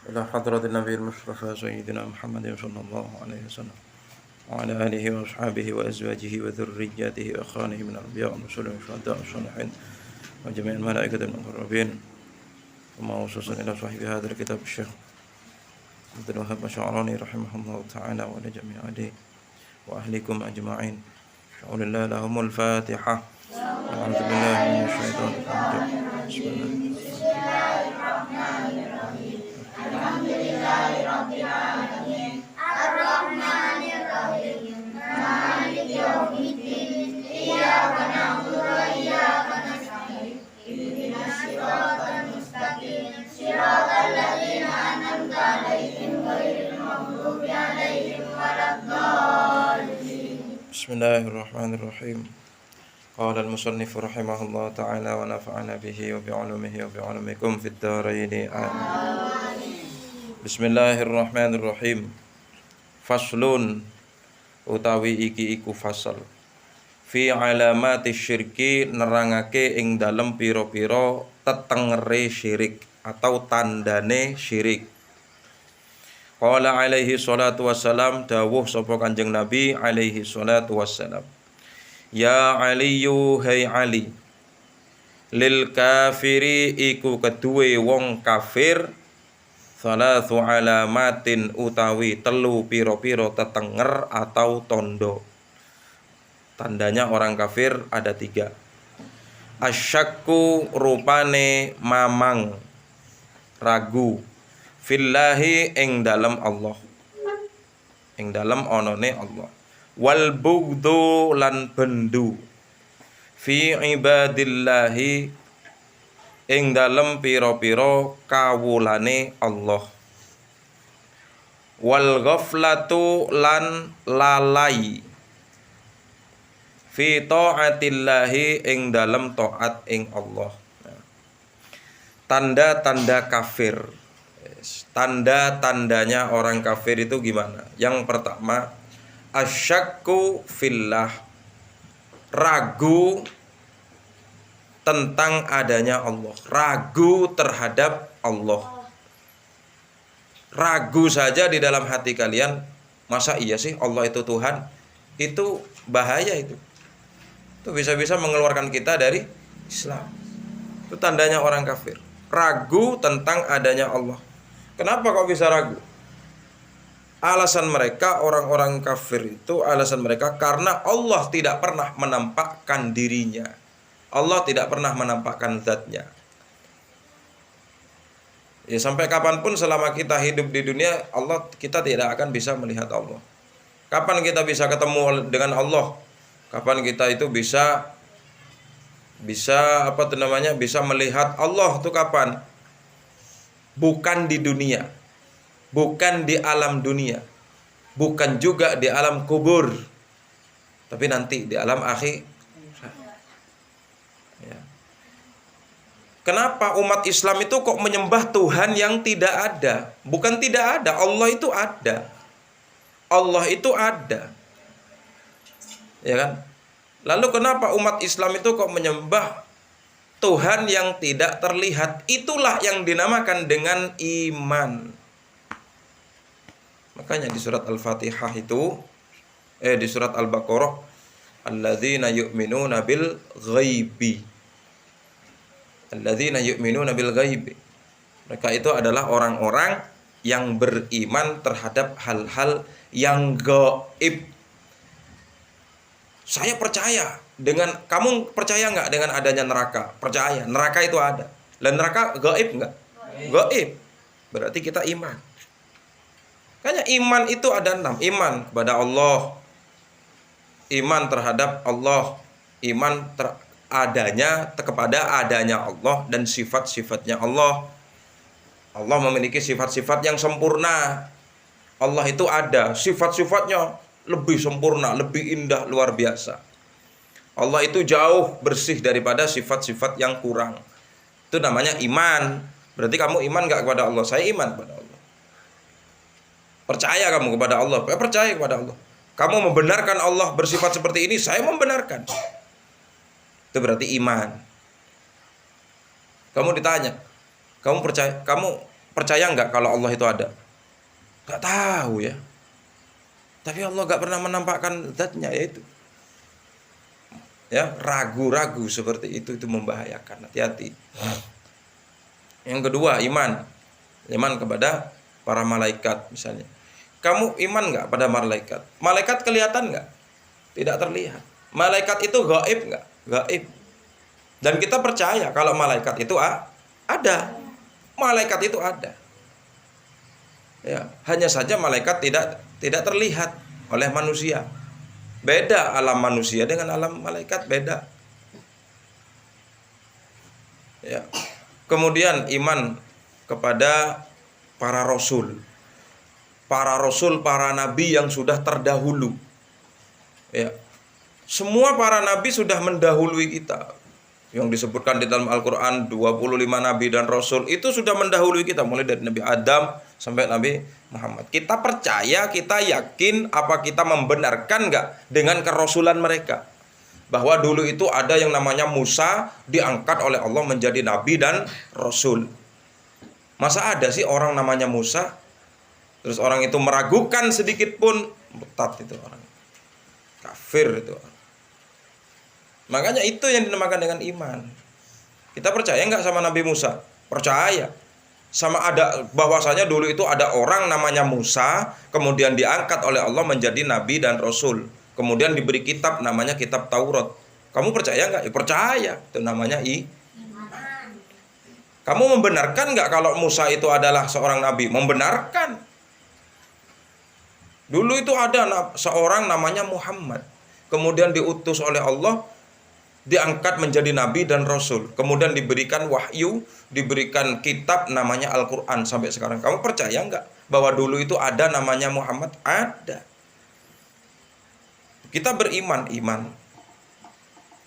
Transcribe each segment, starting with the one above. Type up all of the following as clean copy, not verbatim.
إلى حضرة النبي المصطفى سيدنا محمد صلى الله عليه وسلم وعلى آله وأصحابه وأزواجه وذرياته وإخوانه من الأنبياء والمرسلين والشهداء والصالحين وجميع الملائكة المقربين ثم خصوصا إلى صاحب هذا الكتاب الشيخ عبد الوهاب الشعراني رحمه الله تعالى ولجميع أهله وأهلكم أجمعين شاء الله لهم الفاتحة أعوذ بالله من الشيطان الرجيم بسم الله الحمد لله رب العالمين الرحمن الرحيم مالك يوم الدين إياك نعبد وإياك نستعين اهدنا الصراط المستقيم صراط الذين أنعمت عليهم غير المغضوب عليهم ولا الضالين. بسم الله الرحمن الرحيم. قال المصنف رحمه الله تعالى ونفعنا به وبعلومه وبعلومكم في الدارين آمين. Bismillahirrahmanirrahim. Faslun utawi iki iku fasal fi alamati syirki nerangake ing dalem pira-pira tetengere syirik atau tandane syirik. Qala alaihi salatu wassalam, dawuh sapa Kanjeng Nabi alaihi salatu wassalam, ya Aliyu hai Ali, lil kafiri iku keduwe wong kafir salathu alamatin utawi telu piro-piro tetenger atau tondo. Tandanya orang kafir ada 3. Asyakku rupane mamang, ragu, fillahi ing dalem Allah, ing dalem onone Allah. Wal bugdu lan bendu, fi ibadillahi ing dalem pira-pira kawulane Allah. Wal ghaflatu lan lalai, fi taatillahi ing dalem taat ing Allah. Tanda-tanda kafir. Tanda-tandanya orang kafir itu gimana? Yang pertama, asyakku fillah, ragu tentang adanya Allah, ragu terhadap Allah. Ragu saja di dalam hati kalian, masa iya sih Allah itu Tuhan? Itu bahaya itu. Itu bisa-bisa mengeluarkan kita dari Islam. Itu tandanya orang kafir. Ragu tentang adanya Allah. Kenapa kok bisa ragu? Alasan mereka, orang-orang kafir itu, alasan mereka karena Allah tidak pernah menampakkan dirinya. Allah tidak pernah menampakkan zatnya. Ya, sampai kapanpun selama kita hidup di dunia, kita tidak akan bisa melihat Allah. Kapan kita bisa ketemu dengan Allah? Kapan kita itu bisa bisa melihat Allah itu kapan? Bukan di dunia, bukan di alam dunia, bukan juga di alam kubur, tapi nanti di alam akhir. Kenapa umat Islam itu kok menyembah Tuhan yang tidak ada? Bukan tidak ada, Allah itu ada. Allah itu ada. Ya kan? Lalu kenapa umat Islam itu kok menyembah Tuhan yang tidak terlihat? Itulah yang dinamakan dengan iman. Makanya di surat Al-Fatihah itu, di surat Al-Baqarah, alladzina yu'minuna bil ghaibi. Alladzina yu'minuna bil ghaibi. Mereka itu adalah orang-orang yang beriman terhadap hal-hal yang gaib. Saya percaya dengan, kamu percaya nggak dengan adanya neraka? Percaya, neraka itu ada. Dan neraka gaib nggak? Gaib. Berarti kita iman. Makanya iman itu ada 6. Iman kepada Allah, iman terhadap Allah, iman kepada adanya Allah dan sifat-sifatnya Allah. Allah memiliki sifat-sifat yang sempurna. Allah itu ada, sifat-sifatnya lebih sempurna, lebih indah, luar biasa. Allah itu jauh bersih daripada sifat-sifat yang kurang. Itu namanya iman. Berarti kamu iman gak kepada Allah? Saya iman kepada Allah. Percaya kamu kepada Allah? Saya percaya kepada Allah. Kamu membenarkan Allah bersifat seperti ini? Saya membenarkan. Itu berarti iman. Kamu ditanya, kamu percaya nggak kalau Allah itu ada? Nggak tahu ya. Tapi Allah nggak pernah menampakkan zatnya, yaitu. Ya, ragu-ragu seperti itu membahayakan. Hati-hati. Yang kedua, iman kepada para malaikat misalnya. Kamu iman nggak pada malaikat? Malaikat kelihatan nggak? Tidak terlihat. Malaikat itu gaib nggak? Gaib. Dan kita percaya kalau malaikat itu ada. Malaikat itu ada. Ya, hanya saja malaikat tidak terlihat oleh manusia. Beda alam manusia dengan alam malaikat, beda. Ya. Kemudian iman kepada para rasul. Para rasul, para nabi yang sudah terdahulu. Ya. Semua para nabi sudah mendahului kita. Yang disebutkan di dalam Al-Quran 25 nabi dan rasul itu sudah mendahului kita, mulai dari Nabi Adam sampai Nabi Muhammad. Kita percaya, kita yakin, apa kita membenarkan nggak dengan kerasulan mereka? Bahwa dulu itu ada yang namanya Musa, diangkat oleh Allah menjadi nabi dan rasul. Masa ada sih orang namanya Musa terus orang itu meragukan sedikit pun, murtad itu orang, kafir itu orang. Makanya itu yang dinamakan dengan iman. Kita percaya nggak sama Nabi Musa? Percaya. Sama ada bahwasanya dulu itu ada orang namanya Musa, kemudian diangkat oleh Allah menjadi nabi dan rasul. Kemudian diberi kitab namanya kitab Taurat. Kamu percaya nggak? Ya, percaya. Itu namanya iman. Kamu membenarkan nggak kalau Musa itu adalah seorang nabi? Membenarkan. Dulu itu ada seorang namanya Muhammad. Kemudian diutus oleh Allah, diangkat menjadi nabi dan rasul, kemudian diberikan wahyu, diberikan kitab namanya Al-Quran sampai sekarang. Kamu percaya nggak bahwa dulu itu ada namanya Muhammad? Ada. Kita beriman.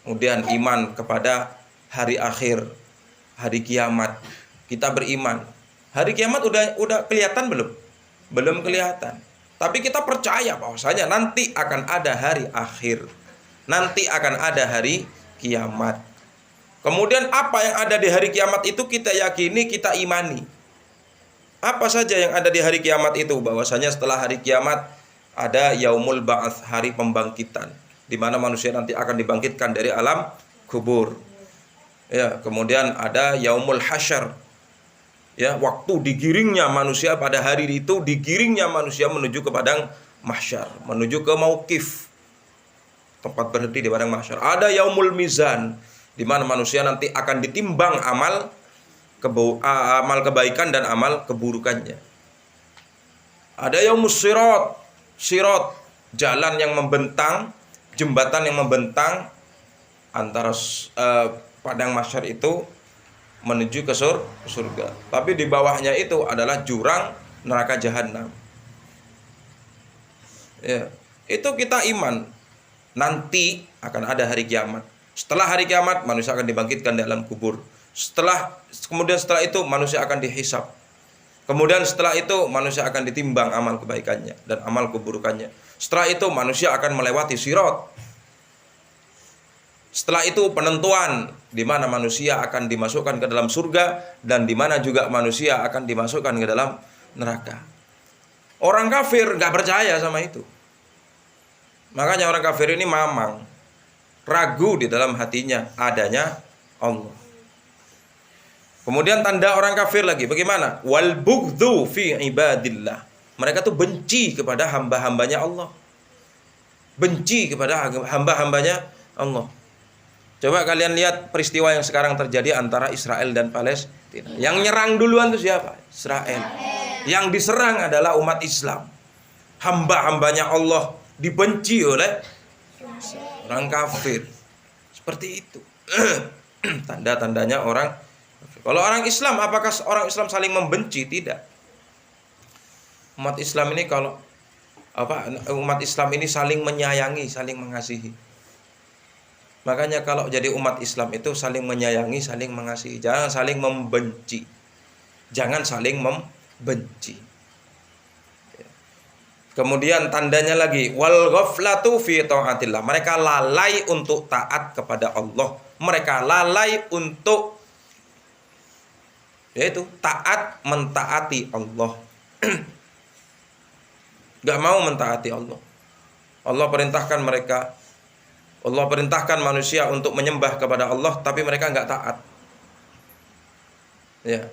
Kemudian iman kepada hari akhir, hari kiamat. Kita beriman. Hari kiamat udah kelihatan belum? Belum kelihatan. Tapi kita percaya bahwasanya nanti akan ada hari akhir. Nanti akan ada hari kiamat. Kemudian apa yang ada di hari kiamat itu kita yakini, kita imani. Apa saja yang ada di hari kiamat itu? Bahwasanya setelah hari kiamat ada yaumul ba'ats, hari pembangkitan, di mana manusia nanti akan dibangkitkan dari alam kubur. Ya, kemudian ada yaumul hasyar. Ya, waktu digiringnya manusia pada hari itu, digiringnya manusia menuju ke padang mahsyar, menuju ke mauqif, tempat berhenti di padang mahsyar. Ada yaumul mizan, di mana manusia nanti akan ditimbang amal kebaikan dan amal keburukannya. Ada yaumus sirat, jalan yang membentang, jembatan yang membentang antara padang mahsyar itu menuju ke surga. Tapi di bawahnya itu adalah jurang neraka jahanam. Ya, itu kita iman. Nanti akan ada hari kiamat. Setelah hari kiamat manusia akan dibangkitkan dalam kubur. Kemudian setelah itu manusia akan dihisab. Kemudian setelah itu manusia akan ditimbang amal kebaikannya dan amal keburukannya. Setelah itu manusia akan melewati sirat. Setelah itu penentuan di mana manusia akan dimasukkan ke dalam surga dan di mana juga manusia akan dimasukkan ke dalam neraka. Orang kafir nggak percaya sama itu. Makanya orang kafir ini mamang, ragu di dalam hatinya adanya Allah. Kemudian tanda orang kafir lagi bagaimana? Wal bughdhu fi ibadillah. Mereka tuh benci kepada hamba-hambanya Allah. Benci kepada hamba-hambanya Allah. Coba kalian lihat peristiwa yang sekarang terjadi antara Israel dan Palestina. Yang nyerang duluan itu siapa? Israel. Yang diserang adalah umat Islam. Hamba-hambanya Allah dibenci oleh orang kafir. Seperti itu. Tanda-tandanya orang kafir. Kalau orang Islam, apakah orang Islam saling membenci? Tidak. Umat Islam ini umat Islam ini saling menyayangi, saling mengasihi. Makanya kalau jadi umat Islam itu saling menyayangi, saling mengasihi. Jangan saling membenci. Jangan saling membenci. Kemudian tandanya lagi, wal ghaflatu fi taatillah. Mereka lalai untuk taat kepada Allah. Mereka lalai untuk Yaitu taat mentaati Allah. Gak mau mentaati Allah. Allah perintahkan mereka, Allah perintahkan manusia untuk menyembah kepada Allah, tapi mereka gak taat. Ya.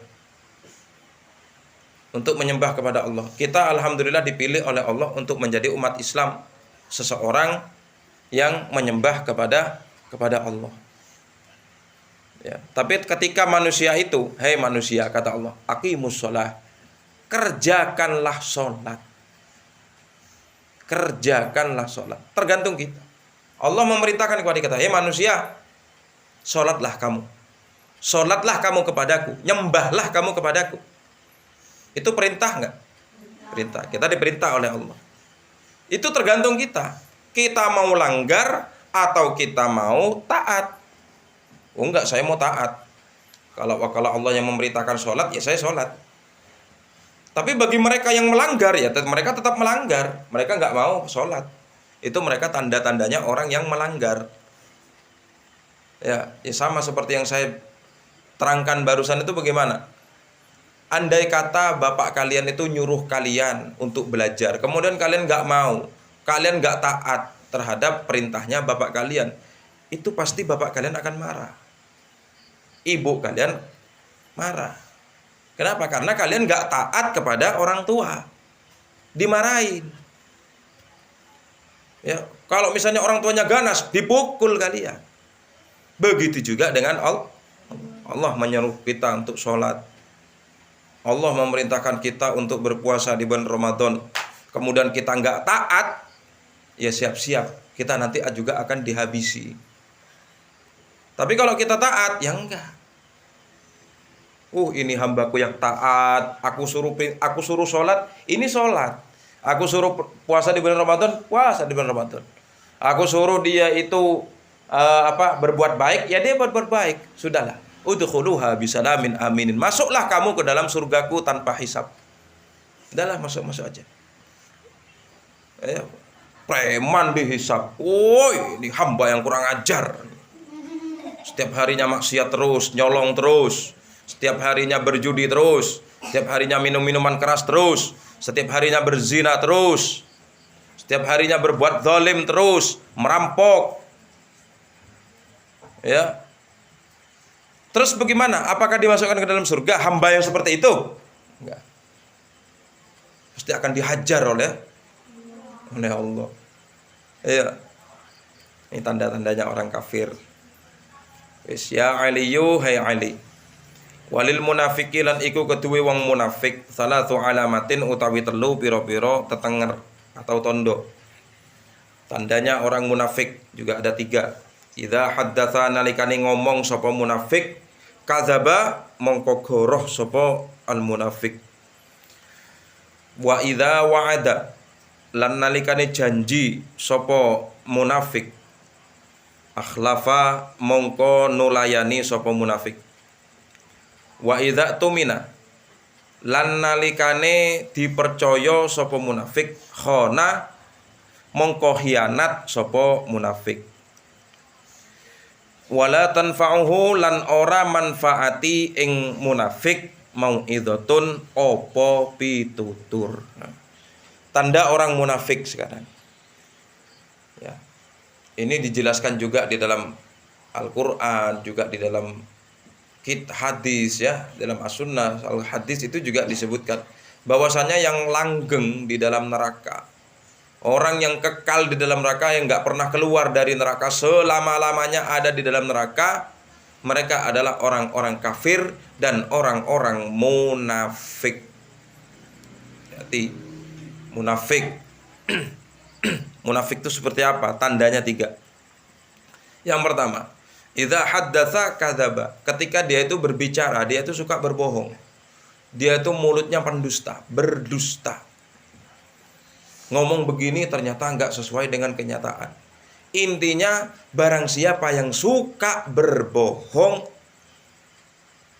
Untuk menyembah kepada Allah. Kita alhamdulillah dipilih oleh Allah untuk menjadi umat Islam, seseorang yang menyembah kepada Allah. Ya. Tapi ketika manusia itu, hei manusia, kata Allah, aqimus shalah, kerjakanlah sholat. Kerjakanlah sholat. Tergantung kita. Allah memerintahkan kepada kita, hei manusia, sholatlah kamu. Sholatlah kamu kepadaku. Nyembahlah kamu kepadaku. Itu perintah enggak? Perintah. Kita diperintah oleh Allah. Itu tergantung kita. Kita mau langgar atau kita mau taat. Oh enggak, saya mau taat. Kalau Allah yang memerintahkan sholat, ya saya sholat. Tapi bagi mereka yang melanggar, ya mereka tetap melanggar. Mereka enggak mau sholat. Itu mereka tanda-tandanya orang yang melanggar. Ya sama seperti yang saya terangkan barusan itu bagaimana? Andai kata bapak kalian itu nyuruh kalian untuk belajar, kemudian kalian nggak mau, kalian nggak taat terhadap perintahnya bapak kalian, itu pasti bapak kalian akan marah. Ibu kalian marah. Kenapa? Karena kalian nggak taat kepada orang tua, dimarahin. Ya, kalau misalnya orang tuanya ganas, dipukul kalian. Begitu juga dengan Allah. Allah menyuruh kita untuk sholat. Allah memerintahkan kita untuk berpuasa di bulan Ramadan. Kemudian kita nggak taat, ya siap-siap kita nanti juga akan dihabisi. Tapi kalau kita taat, ya enggak. Ini hambaku yang taat. Aku suruh sholat, ini sholat. Aku suruh puasa di bulan Ramadan, puasa di bulan Ramadan. Aku suruh dia itu berbuat baik, ya dia berbuat baik. Sudahlah. Udkhuluha bisalamin aminin. Masuklah kamu ke dalam surgaku tanpa hisab. Udahlah, masuk aja. Preman dihisab. Ini hamba yang kurang ajar. Setiap harinya maksiat terus, nyolong terus. Setiap harinya berjudi terus. Setiap harinya minum minuman keras terus. Setiap harinya berzina terus. Setiap harinya berbuat zalim terus, merampok. Ya. Terus bagaimana? Apakah dimasukkan ke dalam surga hamba yang seperti itu? Enggak. Pasti akan dihajar oleh Allah. Iya. Ini tanda-tandanya orang kafir. Wis ya Aliyu, hai Ali. Walil munafiki lan iku keduwe wong munafik, salatu alamatin utawi telu pira-pira tetenger atau tondo. Tandanya orang munafik juga ada 3. Idza haddatsa nalikane ngomong sapa munafik, kadzaba mongko goroh sapa al munafik. Wa idza wa'ada lan nalikane janji sapa munafik, akhlafa mongko nulayani sapa munafik. Wa idza tumina lan nalikane dipercaya sapa munafik, khana mongko khianat sapa munafik. Wala tanfa'uhu lan ora manfaati ing munafik mau'idhatun opo pitutur. Tanda orang munafik sekarang. Ya. Ini dijelaskan juga di dalam Al-Qur'an, juga di dalam hadis ya, dalam as-sunnah al-hadis itu juga disebutkan bahwasanya yang langgeng di dalam neraka, orang yang kekal di dalam neraka, yang nggak pernah keluar dari neraka, selama-lamanya ada di dalam neraka, mereka adalah orang-orang kafir dan orang-orang munafik. Jadi munafik munafik itu seperti apa? Tandanya 3. Yang pertama, idza haddatsa kadzaba. Ketika dia itu berbicara, dia itu suka berbohong. Dia itu mulutnya pendusta, berdusta. Ngomong begini ternyata nggak sesuai dengan kenyataan. Intinya barang siapa yang suka berbohong,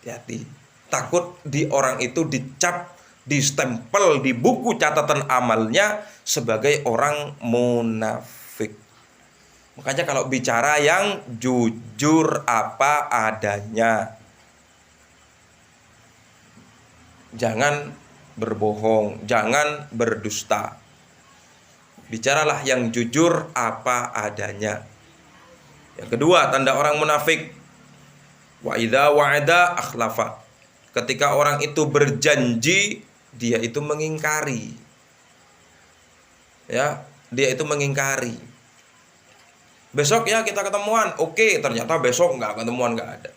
hati-hati. Takut di orang itu dicap, distempel di buku catatan amalnya sebagai orang munafik. Makanya kalau bicara yang jujur apa adanya. Jangan berbohong, jangan berdusta. Bicaralah yang jujur apa adanya. Yang kedua, tanda orang munafik, wa idza wa'ada akhlafa. Ketika orang itu berjanji, dia itu mengingkari. Ya, dia itu mengingkari. Besok ya kita ketemuan. Oke, ternyata besok nggak ketemuan, nggak ada.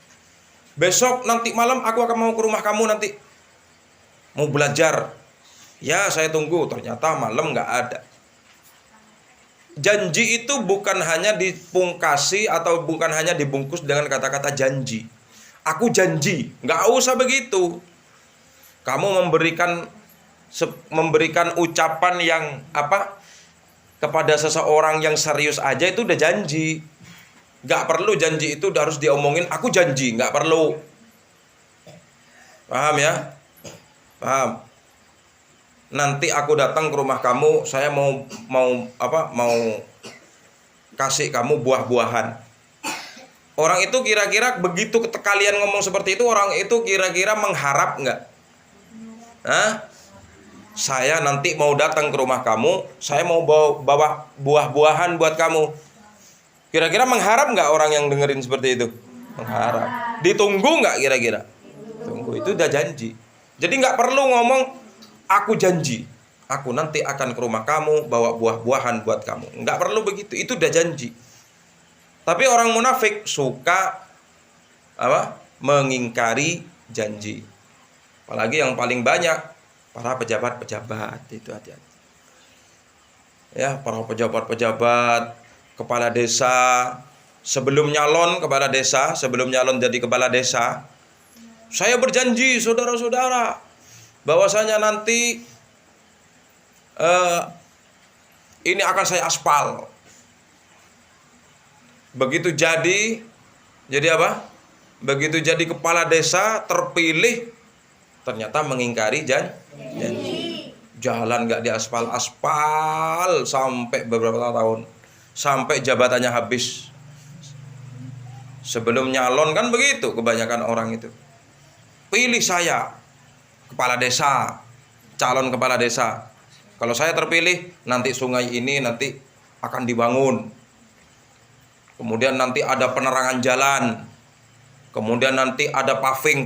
Besok nanti malam aku akan mau ke rumah kamu nanti. Mau belajar. Ya, saya tunggu. Ternyata malam nggak ada. Janji itu bukan hanya dipungkasi atau bukan hanya dibungkus dengan kata-kata janji. Aku janji, nggak usah begitu. Kamu memberikan ucapan yang kepada seseorang yang serius aja itu udah janji. Nggak perlu janji itu harus diomongin. Aku janji, nggak perlu. Paham ya? Paham. Nanti aku datang ke rumah kamu, saya mau kasih kamu buah-buahan. Orang itu kira-kira begitu kalian ngomong seperti itu, orang itu kira-kira mengharap nggak? Saya nanti mau datang ke rumah kamu, saya mau bawa buah-buahan buat kamu. Kira-kira mengharap nggak orang yang dengerin seperti itu? Mengharap. Ditunggu nggak kira-kira? Tunggu, itu udah janji. Jadi nggak perlu ngomong aku janji, aku nanti akan ke rumah kamu bawa buah-buahan buat kamu. Nggak perlu begitu, itu udah janji. Tapi orang munafik suka mengingkari janji. Apalagi yang paling banyak para pejabat-pejabat, itu hati-hati. Ya, para pejabat-pejabat, kepala desa, sebelum nyalon jadi kepala desa, saya berjanji saudara-saudara bahwasanya nanti ini akan saya aspal. Begitu jadi apa? Begitu jadi kepala desa terpilih, ternyata mengingkari janji. Jalan gak diaspal-aspal sampai beberapa tahun, sampai jabatannya habis. Sebelum nyalon kan begitu kebanyakan orang itu. Pilih saya kepala desa, calon kepala desa. Kalau saya terpilih, nanti sungai ini nanti akan dibangun. Kemudian nanti ada penerangan jalan. Kemudian nanti ada paving.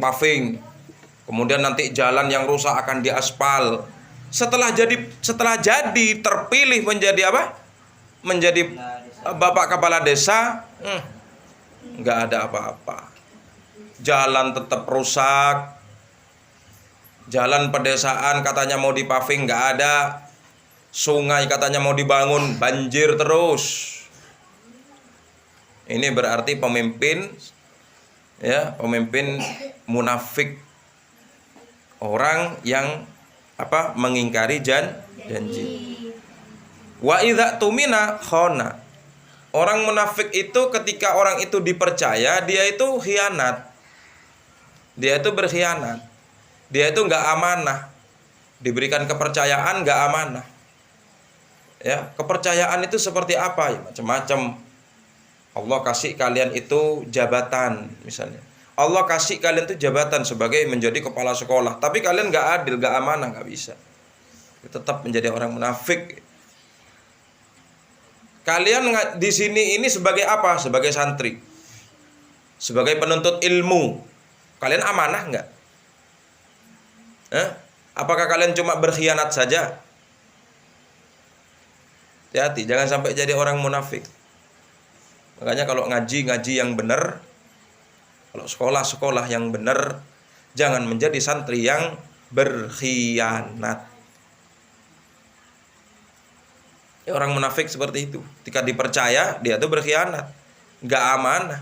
Kemudian nanti jalan yang rusak akan diaspal. Setelah jadi terpilih menjadi apa? Menjadi bapak kepala desa, nggak ada apa-apa. Jalan tetap rusak. Jalan pedesaan katanya mau dipaving, nggak ada. Sungai katanya mau dibangun, banjir terus. Ini berarti pemimpin munafik. Orang yang mengingkari janji. Wa idza tumina khana. Orang munafik itu ketika orang itu dipercaya, dia itu khianat. Dia itu berkhianat. Dia itu nggak amanah. Diberikan kepercayaan nggak amanah. Ya, kepercayaan itu seperti apa? Ya, macam-macam. Allah kasih kalian itu jabatan misalnya. Allah kasih kalian itu jabatan sebagai menjadi kepala sekolah, tapi kalian nggak adil, nggak amanah, nggak bisa. Tetap menjadi orang munafik. Kalian di sini ini sebagai apa? Sebagai santri, sebagai penuntut ilmu. Kalian amanah nggak? Apakah kalian cuma berkhianat saja? Hati-hati, jangan sampai jadi orang munafik. Makanya kalau ngaji yang benar, kalau sekolah yang benar, jangan menjadi santri yang berkhianat. Ya, orang munafik seperti itu. Ketika dipercaya, dia tuh berkhianat, nggak amanah.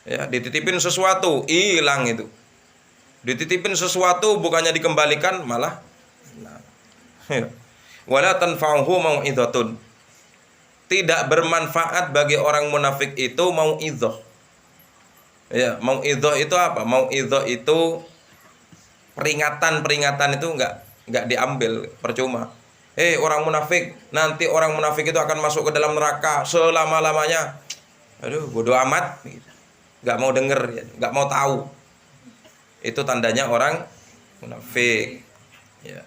Ya, dititipin sesuatu, hilang itu. Dititipin sesuatu bukannya dikembalikan, malah wala tanfa'uhu mau'izatun. Tidak bermanfaat bagi orang munafik itu mau'izah. Ya, mau'izah itu apa? Mau'izah itu peringatan itu enggak diambil, percuma. Orang munafik, nanti orang munafik itu akan masuk ke dalam neraka selama-lamanya. Aduh, bodoh amat gitu. Enggak mau denger, enggak mau tahu. Itu tandanya orang munafik. Ya.